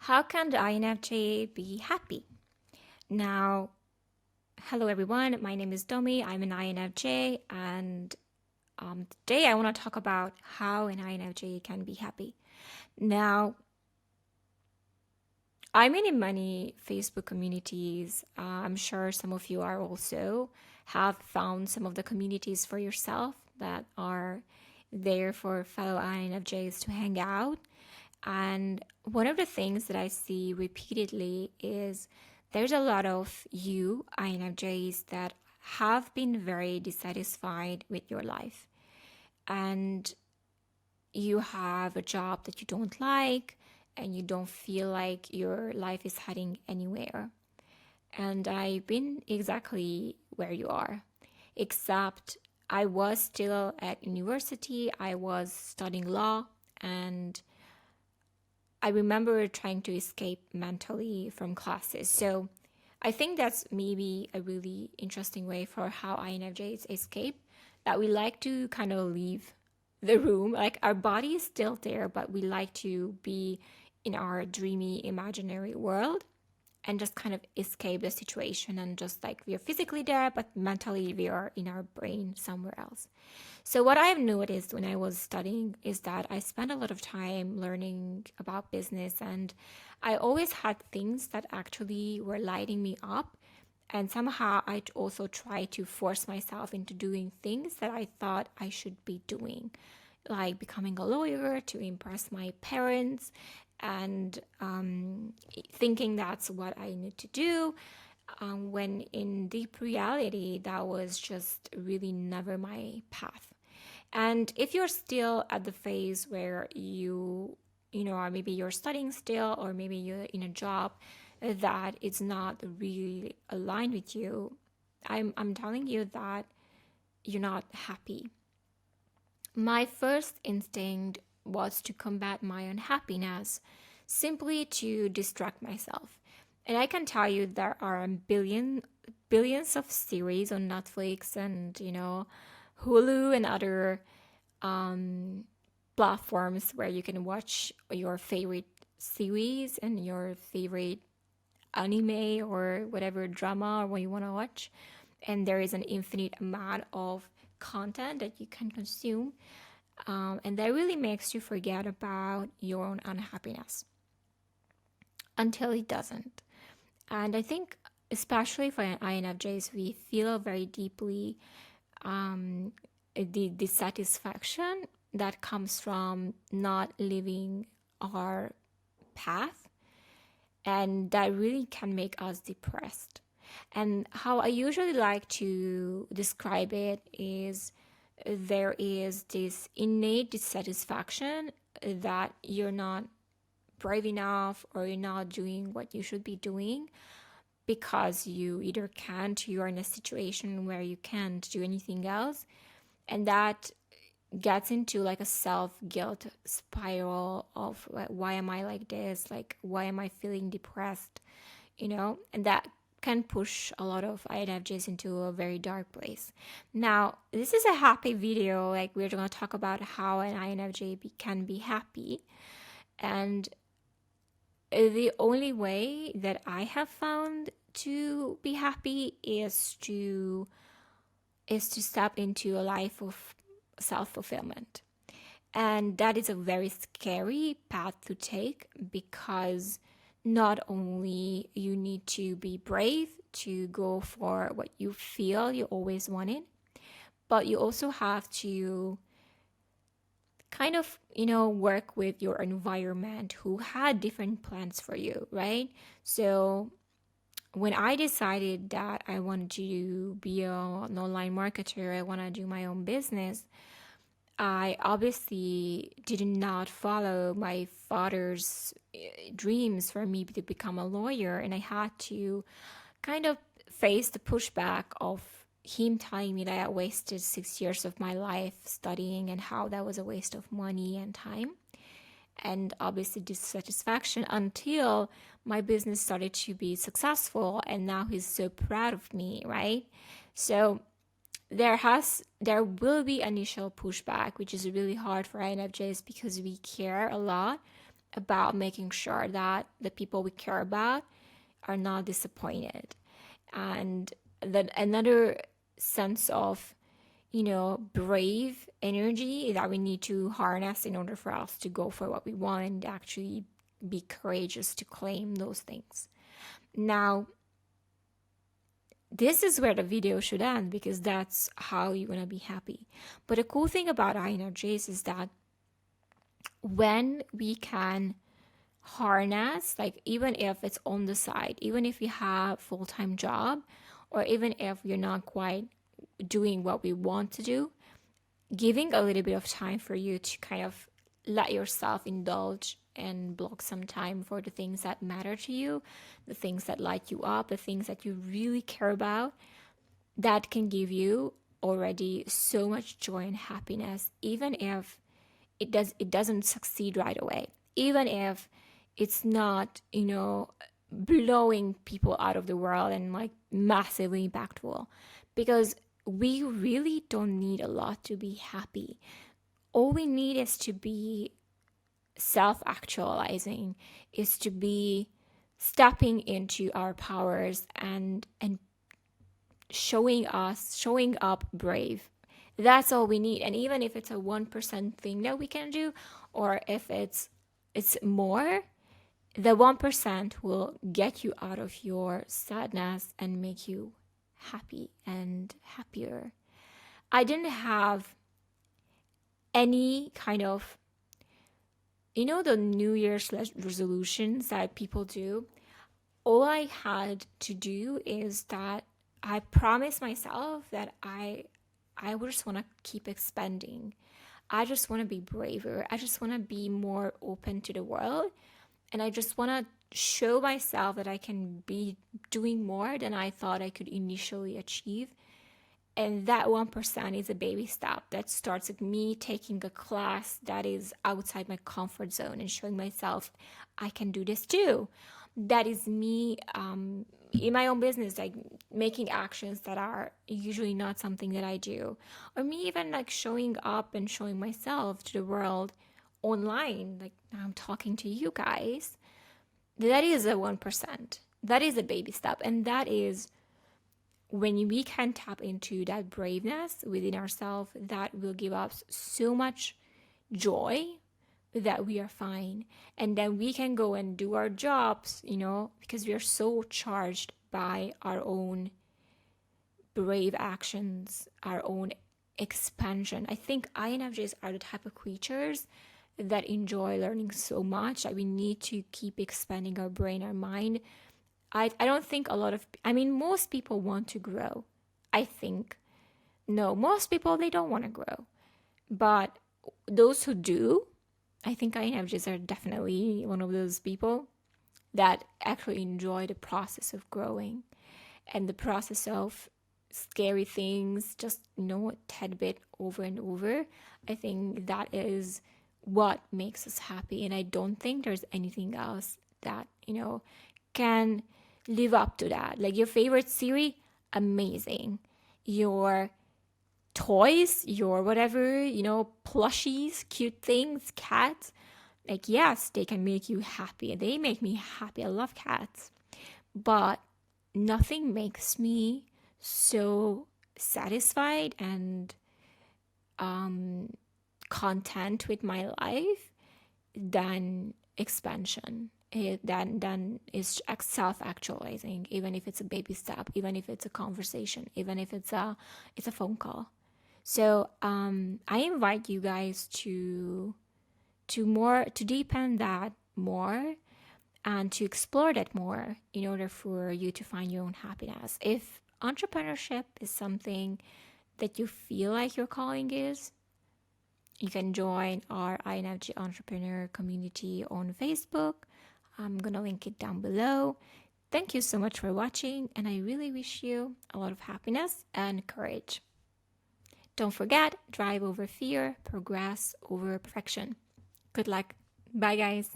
How can the INFJ be happy? Now, hello everyone. My name is Domi. I'm an INFJ, and today I want to talk about how an INFJ can be happy. Now, I'm in many Facebook communities. I'm sure some of you are also have found some of the communities for yourself that are there for fellow INFJs to hang out. And one of the things that I see repeatedly is there's a lot of you INFJs that have been very dissatisfied with your life. And you have a job that you don't like, and you don't feel like your life is heading anywhere. And I've been exactly where you are, except I was still at university, I was studying law, and I remember trying to escape mentally from classes. So I think that's maybe a really interesting way for how INFJs escape, that we like to kind of leave the room. Like our body is still there, but we like to be in our dreamy imaginary world and just kind of escape the situation, and just like we are physically there, but mentally we are in our brain somewhere else. So what I've noticed when I was studying is that I spent a lot of time learning about business, and I always had things that actually were lighting me up. And somehow I also try to force myself into doing things that I thought I should be doing, like becoming a lawyer to impress my parents, and thinking that's what I need to do. When in deep reality, that was just really never my path. And if you're still at the phase where or maybe you're studying still, or maybe you're in a job that is not really aligned with you, I'm telling you that you're not happy. My first instinct was to combat my unhappiness, simply to distract myself. And I can tell you there are billions of series on Netflix and Hulu and other platforms where you can watch your favorite series and your favorite anime or whatever drama or what you want to watch. And there is an infinite amount of content that you can consume. And that really makes you forget about your own unhappiness until it doesn't. And I think, especially for INFJs, we feel very deeply the dissatisfaction that comes from not living our path, and that really can make us depressed. And how I usually like to describe it is there is this innate dissatisfaction that you're not brave enough, or you're not doing what you should be doing, because you either can't, you're in a situation where you can't do anything else. And that gets into like a self-guilt spiral of why am I like this? Like, why am I feeling depressed? And that can push a lot of INFJs into a very dark place. Now, this is a happy video. Like, we're going to talk about how an INFJ can be happy. And the only way that I have found to be happy is to step into a life of self-fulfillment. And that is a very scary path to take, because not only you need to be brave to go for what you feel you always wanted, but you also have to kind of, work with your environment who had different plans for you, right? So when I decided that I wanted to be an online marketer, I want to do my own business, I obviously did not follow my father's dreams for me to become a lawyer, and I had to kind of face the pushback of him telling me that I wasted 6 years of my life studying, and how that was a waste of money and time, and obviously dissatisfaction, until my business started to be successful, and now he's so proud of me, right? So there will be initial pushback, which is really hard for INFJs, because we care a lot about making sure that the people we care about are not disappointed. And then another sense of, brave energy that we need to harness in order for us to go for what we want and actually be courageous to claim those things. Now, this is where the video should end, because that's how you're going to be happy. But the cool thing about INFJs is that when we can harness, like even if it's on the side, even if you have full-time job, or even if you're not quite doing what we want to do, giving a little bit of time for you to kind of let yourself indulge and block some time for the things that matter to you, the things that light you up, the things that you really care about, that can give you already so much joy and happiness, even if it doesn't succeed right away, even if it's not, blowing people out of the world and like massively impactful, because we really don't need a lot to be happy. All we need is to be self-actualizing, is to be stepping into our powers and showing up brave. That's all we need. And even if it's a 1% thing that we can do, or if it's more, the 1% will get you out of your sadness and make you happy and happier. I didn't have any kind of, the New Year's resolutions that people do. All I had to do is that I promised myself that I just want to keep expanding. I just want to be braver. I just want to be more open to the world. And I just want to show myself that I can be doing more than I thought I could initially achieve. And that 1% is a baby step that starts with me taking a class that is outside my comfort zone and showing myself I can do this too. That is me in my own business, like making actions that are usually not something that I do. Or me even like showing up and showing myself to the world online, like now I'm talking to you guys. That is a 1%. That is a baby step. And that is when we can tap into that braveness within ourselves, that will give us so much joy that we are fine. And then we can go and do our jobs, because we are so charged by our own brave actions, our own expansion. I think INFJs are the type of creatures that enjoy learning so much that we need to keep expanding our brain, our mind. I don't think most people want to grow. I think. No, most people, they don't want to grow. But those who do, I think INFJs are definitely one of those people that actually enjoy the process of growing and the process of scary things, just, a tad bit over and over. I think that is what makes us happy. And I don't think there's anything else that, can live up to that. Like your favorite series, amazing. Your toys, your whatever, plushies, cute things, cats, like yes, they can make you happy. They make me happy. I love cats. But nothing makes me so satisfied and content with my life than expansion. Then is self-actualizing, even if it's a baby step, even if it's a conversation, even if it's a phone call. So I invite you guys to deepen that more and to explore that more in order for you to find your own happiness. If entrepreneurship is something that you feel like your calling is, you can join our INFJ entrepreneur community on Facebook. I'm going to link it down below. Thank you so much for watching, and I really wish you a lot of happiness and courage. Don't forget, drive over fear, progress over perfection. Good luck. Bye, guys.